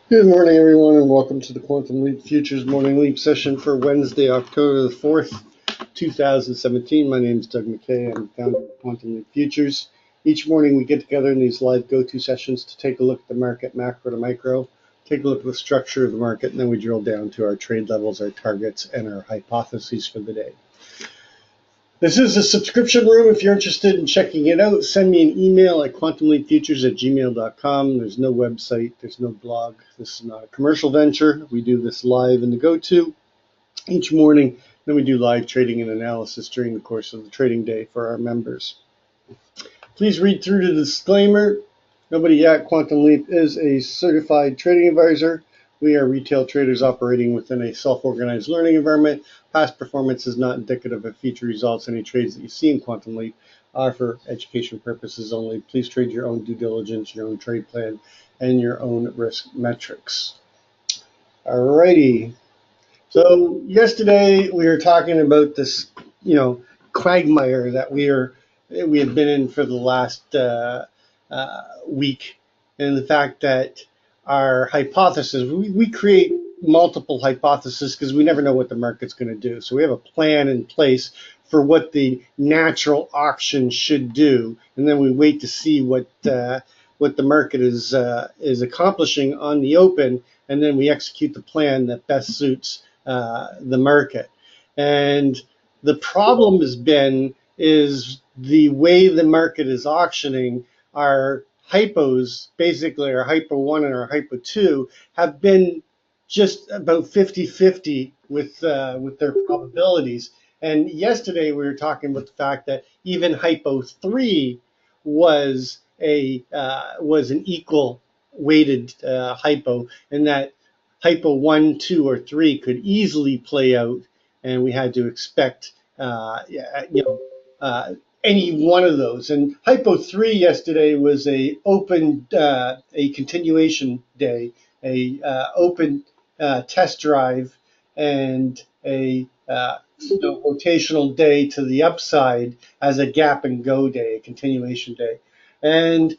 Good morning, everyone, and welcome to the Quantum Leap Futures Morning Leap session for Wednesday, October the 4th, 2017. My name is Doug McKay. I'm the founder of Quantum Leap Futures. Each morning we get together in these live go-to sessions to take a look at the market, macro to micro, take a look at the structure of the market, and then we drill down to our trade levels, our targets, and our hypotheses for the day. This is a subscription room. If you're interested in checking it out, send me an email at quantumleapfutures@gmail.com. There's no website. There's no blog. This is not a commercial venture. We do this live in the go-to each morning. Then we do live trading and analysis during the course of the trading day for our members. Please read through the disclaimer. Nobody at Quantum Leap is a certified trading advisor. We are retail traders operating within a self-organized learning environment. Past performance is not indicative of future results. Any trades that you see in Quantum Leap are for education purposes only. Please trade your own due diligence, your own trade plan, and your own risk metrics. Alrighty. So yesterday we were talking about this, quagmire that we had been in for the last week, and the fact that our hypothesis, we create multiple hypotheses because we never know what the market's going to do. So we have a plan in place for what the natural auction should do, and then we wait to see what the market is accomplishing on the open, and then we execute the plan that best suits the market. And the problem is the way the market is auctioning. Our hypos, basically our hypo 1 and our hypo 2, have been just about 50-50 with their probabilities. And yesterday we were talking about the fact that even hypo 3 was an equal weighted hypo, and that hypo 1, 2, or 3 could easily play out, and we had to expect any one of those. And hypo 3 yesterday was a continuation day, a open test drive, and a rotational day to the upside as a gap and go day, a continuation day. And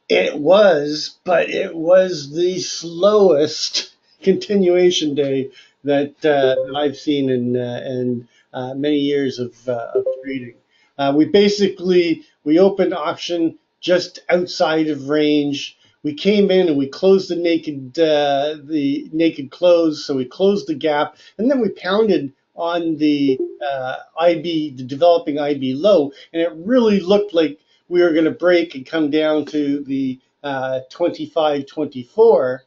it was the slowest continuation day that I've seen in many years of trading. We opened auction just outside of range. We came in and we closed the naked close, so we closed the gap, and then we pounded on the the developing IB low, and it really looked like we were going to break and come down to the 25-24.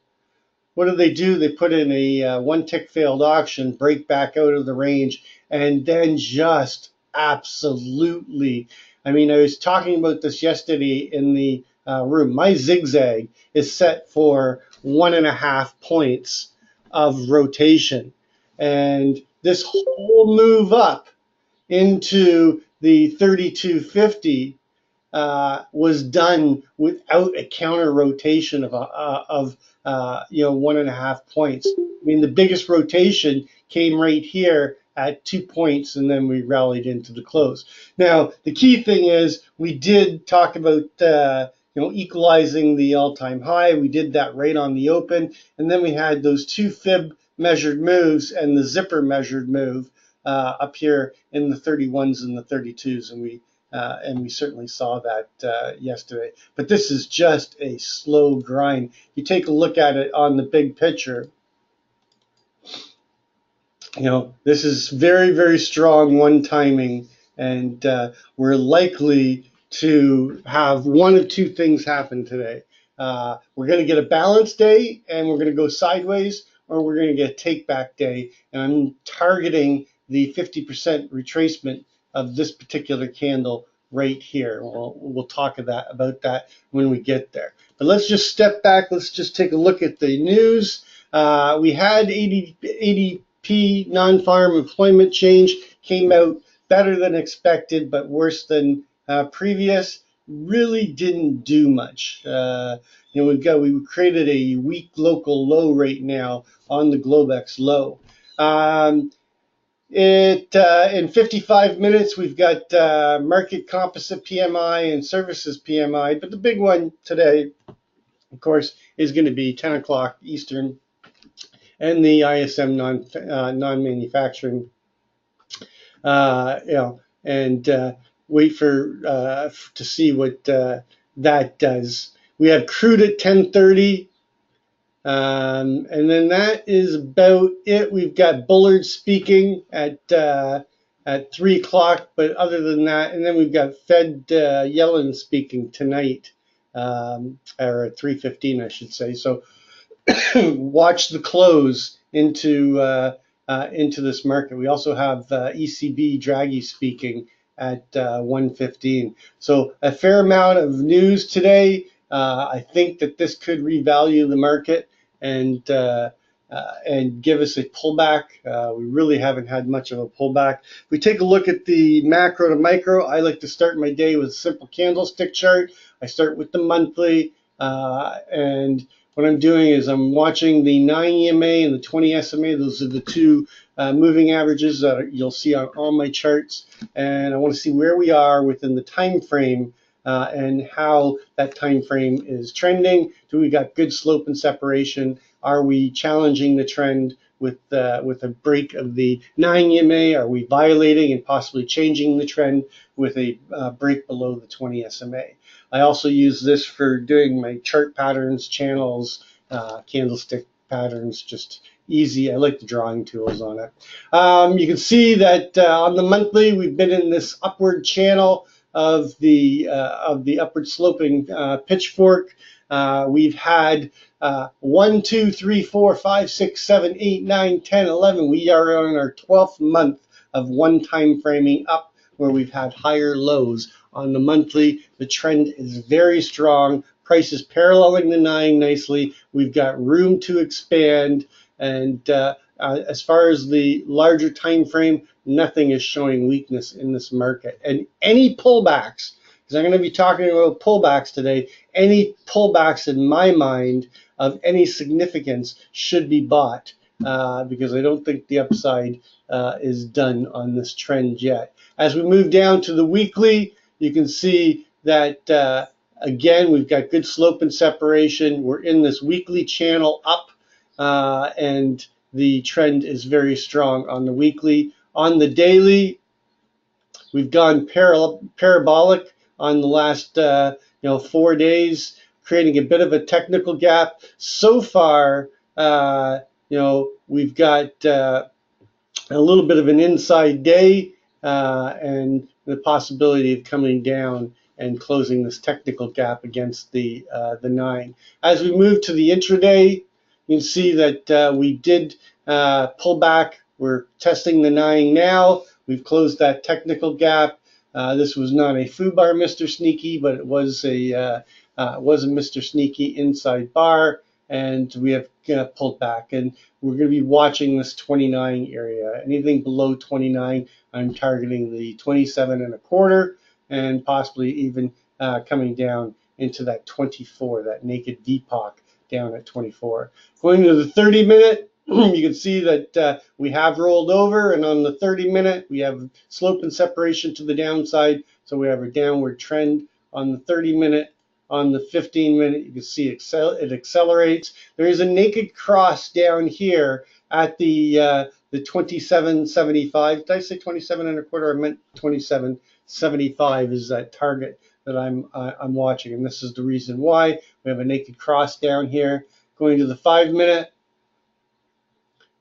What do? They put in a one tick failed auction, break back out of the range, and then just absolutely. I mean, I was talking about this yesterday in the room. My zigzag is set for 1.5 points of rotation, and this whole move up into the 3250 was done without a counter rotation of 1.5 points. I mean, the biggest rotation came right here at 2 points, and then we rallied into the close. Now, the key thing is we did talk about equalizing the all-time high. We did that right on the open, and then we had those two fib measured moves and the zipper measured move up here in the 31s and the 32s, and we certainly saw that yesterday. But this is just a slow grind. You take a look at it on the big picture. This is very, very strong one timing, and we're likely to have one of two things happen today. We're going to get a balance day, and we're going to go sideways, or we're going to get a take back day. And I'm targeting the 50% retracement of this particular candle right here. We'll talk about that when we get there. But let's just step back. Let's just take a look at the news. We had ADP non-farm employment change, came out better than expected, but worse than previous. Really didn't do much. We created a weak local low right now on the Globex low. In 55 minutes, we've got market composite PMI and services PMI, but the big one today of course, is going to be 10 o'clock Eastern, and the ISM non-manufacturing, and wait for to see what that does. We have crude at 10:30. And then that is about it. We've got Bullard speaking at 3 o'clock, but other than that, and then we've got Fed Yellen speaking tonight, or at 3:15, I should say. So watch the close into this market. We also have ECB Draghi speaking at 1:15. So a fair amount of news today. I think that this could revalue the market and give us a pullback. We really haven't had much of a pullback. If we take a look at the macro to micro, I like to start my day with a simple candlestick chart. I start with the monthly, and what I'm doing is I'm watching the 9 EMA and the 20 SMA. Those are the two moving averages that you'll see on all my charts, and I want to see where we are within the time frame and how that time frame is trending. Do we got good slope and separation? Are we challenging the trend with a break of the 9 EMA? Are we violating and possibly changing the trend with a break below the 20 SMA? I also use this for doing my chart patterns, channels, candlestick patterns, just easy. I like the drawing tools on it. You can see that on the monthly, we've been in this upward channel of the upward sloping pitchfork. We've had 1, 2, 3, 4, 5, 6, 7, 8, 9, 10, 11. We are on our 12th month of one time framing up where we've had higher lows. On the monthly, the trend is very strong. Price is paralleling the 9 nicely. We've got room to expand. And as far as the larger time frame, nothing is showing weakness in this market. And any pullbacks, because I'm going to be talking about pullbacks today, any pullbacks in my mind of any significance should be bought because I don't think the upside is done on this trend yet. As we move down to the weekly, you can see that, again, we've got good slope and separation. We're in this weekly channel up, and the trend is very strong on the weekly. On the daily, we've gone parabolic on the last 4 days, creating a bit of a technical gap. So far, we've got a little bit of an inside day and the possibility of coming down and closing this technical gap against the 9. As we move to the intraday, you can see that we did pull back. We're testing the 9 now. We've closed that technical gap. This was not a foo bar, Mr. Sneaky, but it was a Mr. Sneaky inside bar, and we have pulled back. And we're going to be watching this 29 area. Anything below 29, I'm targeting the 27.25, and possibly even coming down into that 24, that naked VPOC down at 24. Going to the 30-minute. You can see that we have rolled over, and on the 30-minute, we have slope and separation to the downside. So we have a downward trend on the 30-minute. On the 15-minute, you can see it accelerates. There is a naked cross down here at the 27.75. Did I say 27.25? I meant 27.75 is that target that I'm watching, and this is the reason why. We have a naked cross down here. Going to the 5-minute.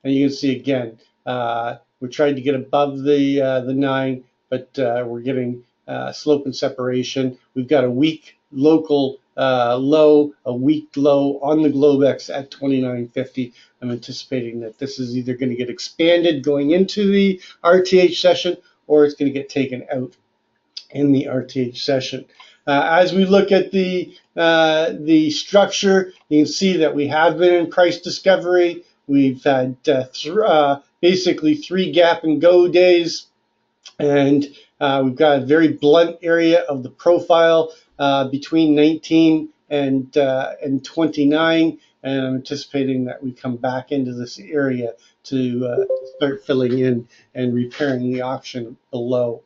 And you can see again, we tried to get above the 9, but we're getting slope and separation. We've got a weak local low, a weak low on the Globex at 29.50. I'm anticipating that this is either going to get expanded going into the RTH session, or it's going to get taken out in the RTH session. As we look at the structure, you can see that we have been in price discovery. We've had basically 3 gap and go days, and we've got a very blunt area of the profile between 19 and 29, and I'm anticipating that we come back into this area to start filling in and repairing the auction below.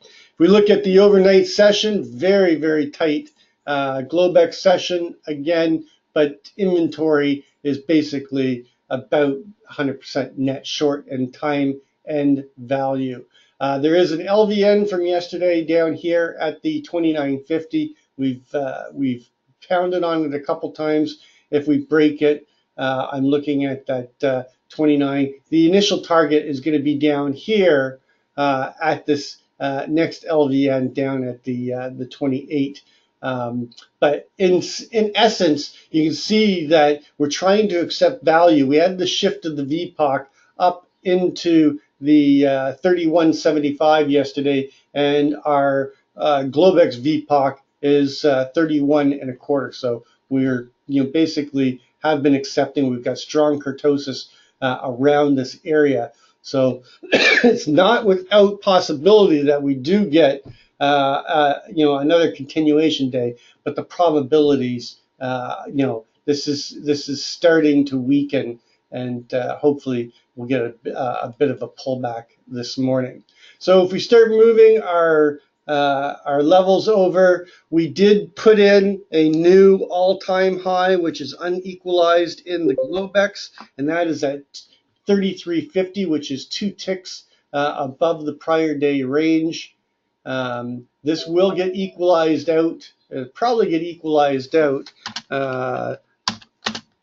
If we look at the overnight session, very, very tight Globex session again, but inventory is basically about 100% net short and time and value. There is an LVN from yesterday down here at the 29.50. We've pounded on it a couple times. If we break it, I'm looking at that 29. The initial target is going to be down here at this next LVN down at the 28. But in essence, you can see that we're trying to accept value. We had the shift of the VPOC up into the 31.75 yesterday, and our Globex VPOC is 31.25. So we're basically have been accepting. We've got strong kurtosis around this area. So it's not without possibility that we do get another continuation day, but the probabilities, this is starting to weaken, and hopefully we'll get a bit of a pullback this morning. So if we start moving our levels over, we did put in a new all-time high, which is unequalized in the Globex, and that is at 33.50, which is 2 ticks above the prior day range. This will get equalized out. It'll probably get equalized out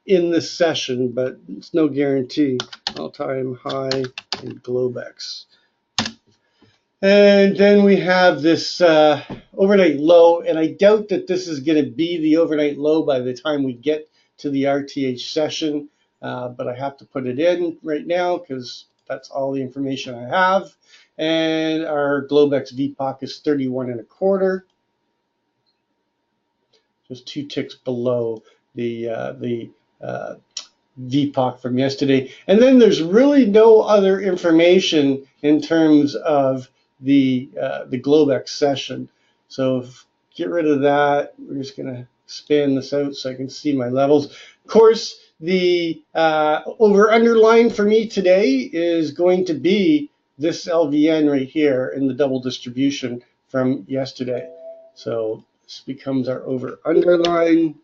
in this session, but it's no guarantee. All-time high in Globex. And then we have this overnight low, and I doubt that this is going to be the overnight low by the time we get to the RTH session, but I have to put it in right now because that's all the information I have. And our Globex VPOC is 31.25, just 2 ticks below the VPOC from yesterday. And then there's really no other information in terms of the Globex session. So get rid of that. We're just going to span this out so I can see my levels. Of course, the over-under line for me today is going to be this LVN right here in the double distribution from yesterday. So this becomes our over-under line.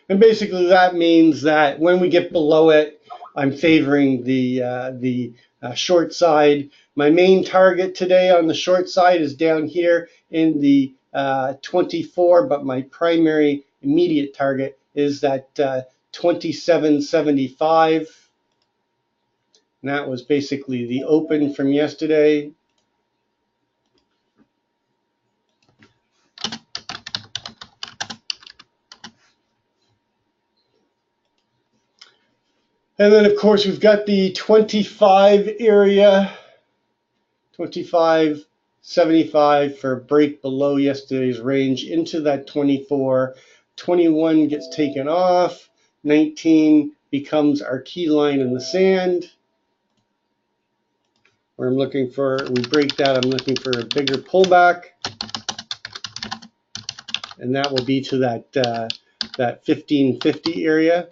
And basically that means that when we get below it, I'm favoring the short side. My main target today on the short side is down here in the 24, but my primary immediate target is that 27.75. And that was basically the open from yesterday. And then, of course, we've got the 25 area, 25.75 for a break below yesterday's range into that 24. 21 gets taken off. 19 becomes our key line in the sand. Where I'm looking for, we break that, I'm looking for a bigger pullback. And that will be to that 1550 area.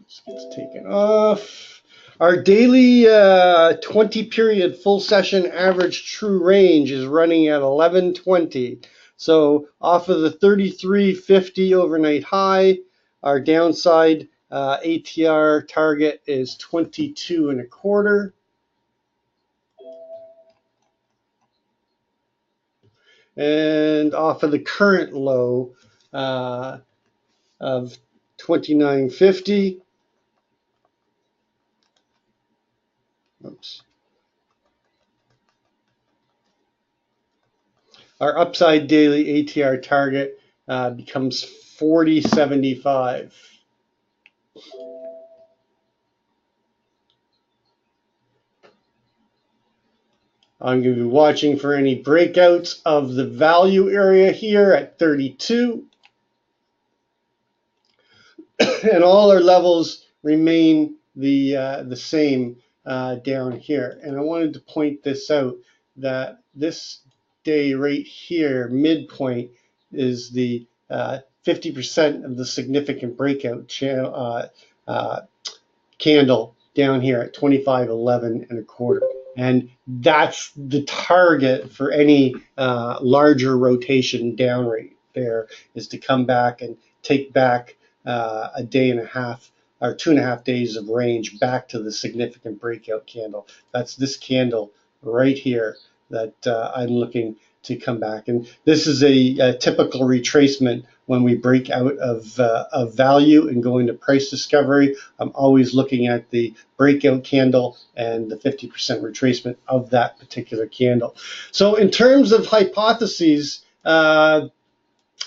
This gets taken off. Our daily 20 period full session average true range is running at 1120. So off of the 33.50 overnight high, our downside ATR target is 22.25. And off of the current low of 29.50. Oops. Our upside daily ATR target becomes 40.75. I'm going to be watching for any breakouts of the value area here at 32. And all our levels remain the same down here. And I wanted to point this out, that this day right here, midpoint, is the 50% of the significant breakout channel, candle down here at 25.11 1/4. And that's the target for any larger rotation down rate there, is to come back and take back a day and a half or 2.5 days of range back to the significant breakout candle. That's this candle right here that I'm looking to come back. And this is a typical retracement when we break out of value and go into price discovery. I'm always looking at the breakout candle and the 50% retracement of that particular candle. So in terms of hypotheses,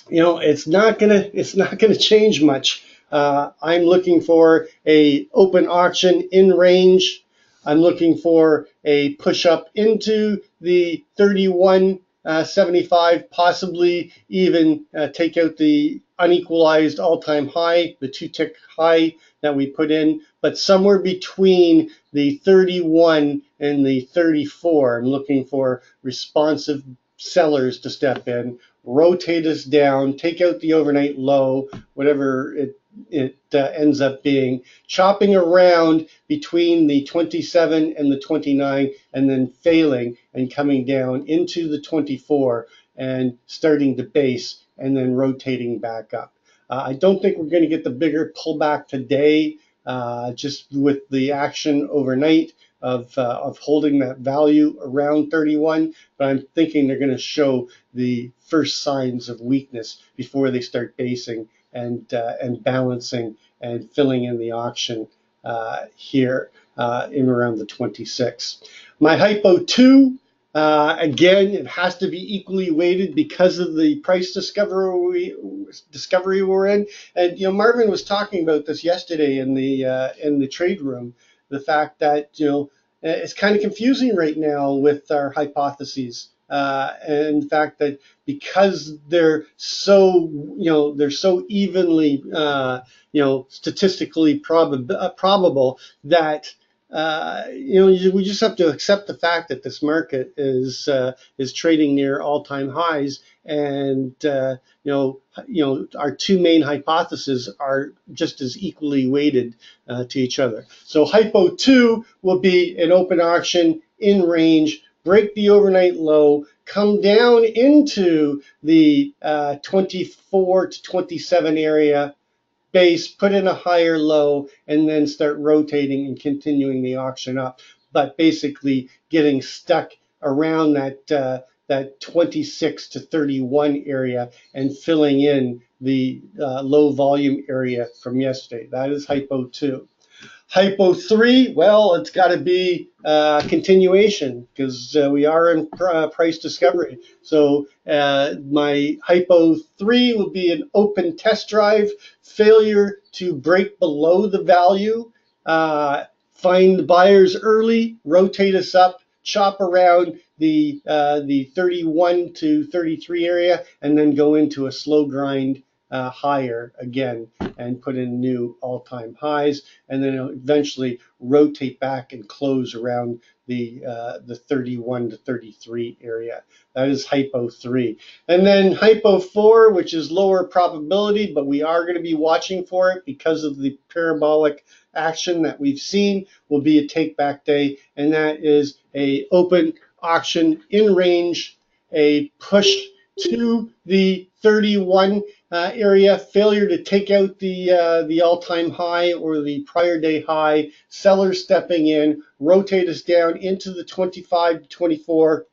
it's not gonna change much. I'm looking for a open auction in range. I'm looking for a push up into the 31.75, possibly even take out the unequalized all-time high, the 2-tick high that we put in, but somewhere between the 31 and the 34. I'm looking for responsive sellers to step in, rotate us down, take out the overnight low, whatever it ends up being, chopping around between the 27 and the 29, and then failing and coming down into the 24 and starting to base and then rotating back up. I don't think we're going to get the bigger pullback today, just with the action overnight of holding that value around 31, but I'm thinking they're going to show the first signs of weakness before they start basing and balancing and filling in the auction here in around the 26. My hypo 2, again, it has to be equally weighted because of the price discovery we're in. And Marvin was talking about this yesterday in the trade room. The fact that it's kind of confusing right now with our hypotheses, and the fact that because they're so evenly statistically probable that we just have to accept the fact that this market is trading near all-time highs, and our two main hypotheses are just as equally weighted to each other. So hypo 2 will be an open auction in range, break the overnight low, come down into the 24 to 27 area, base, put in a higher low, and then start rotating and continuing the auction up. But basically getting stuck around that 26 to 31 area and filling in the low volume area from yesterday. That is hypo 2. Hypo 3, well, it's got to be continuation, because we are in price discovery. So my hypo 3 will be an open test drive, failure to break below the value, find buyers early, rotate us up, chop around the 31 to 33 area, and then go into a slow grind higher again and put in new all-time highs, and then eventually rotate back and close around the 31 to 33 area. That is hypo 3. And then hypo 4, which is lower probability, but we are going to be watching for it because of the parabolic action that we've seen, will be a take back day, and that is a open auction in range, a push to the 31 area, failure to take out the all-time high or the prior day high, sellers stepping in, rotate us down into the 25 to 24,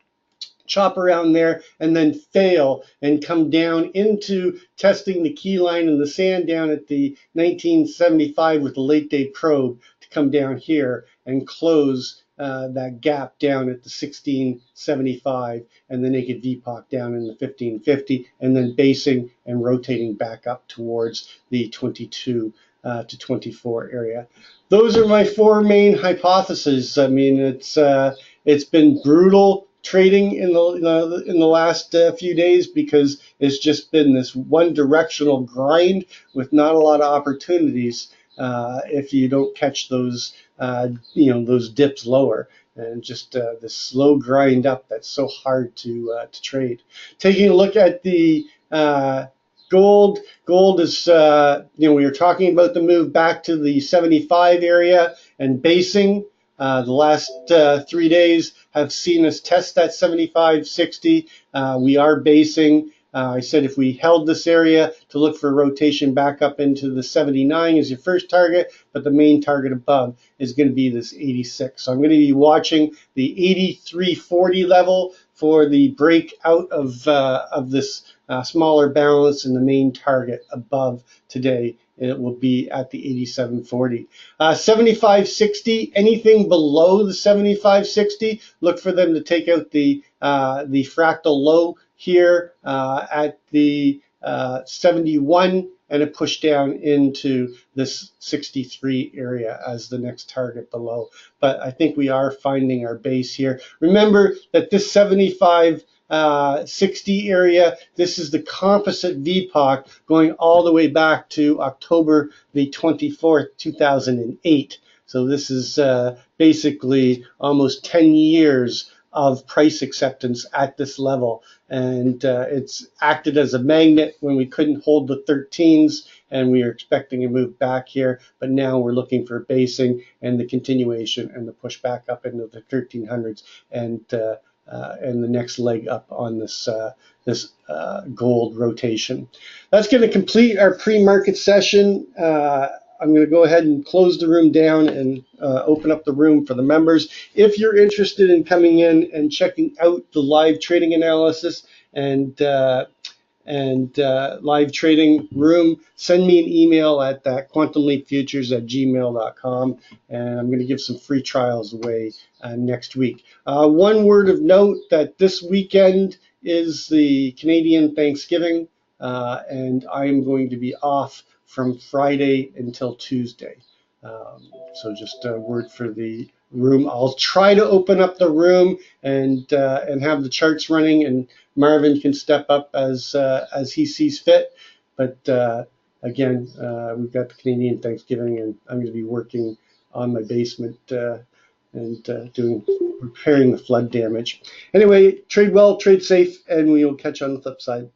chop around there, and then fail and come down into testing the key line in the sand down at the 1975 with the late day probe to come down here and close that gap down at the 1675 and the naked VPOC down in the 1550, and then basing and rotating back up towards the 22 to 24 area. Those are my four main hypotheses. I mean, it's been brutal trading in the last few days, because it's just been this one directional grind with not a lot of opportunities if you don't catch those those dips lower, and just the slow grind up that's so hard to trade. Taking a look at the Gold is, we were talking about the move back to the 75 area and basing. The last 3 days have seen us test that 75.60. We are basing. I said if we held this area to look for rotation back up into the 79 as your first target, but the main target above is going to be this 86. So I'm going to be watching the 83.40 level for the break out of this smaller balance, and the main target above today. It will be at the 87.40. 75.60, anything below the 75.60, look for them to take out the fractal low here at the 71 and a push down into this 63 area as the next target below. But I think we are finding our base here. Remember that this 75 60 area, this is the composite VPOC going all the way back to October the 24th, 2008. So this is basically almost 10 years of price acceptance at this level. And it's acted as a magnet when we couldn't hold the 13s, and we are expecting a move back here. But now we're looking for basing and the continuation and the push back up into the 1300s and the next leg up on this gold rotation. That's going to complete our pre-market session. I'm going to go ahead and close the room down and open up the room for the members. If you're interested in coming in and checking out the live trading analysis and live trading room, send me an email at quantumleapfutures@gmail.com, and I'm going to give some free trials away next week. One word of note that this weekend is the Canadian Thanksgiving, and I'm going to be off from Friday until Tuesday. So just a word for the room. I'll try to open up the room and have the charts running, and Marvin can step up as he sees fit. But again, we've got the Canadian Thanksgiving, and I'm going to be working on my basement and repairing the flood damage. Anyway, trade well, trade safe, and we will catch you on the flip side.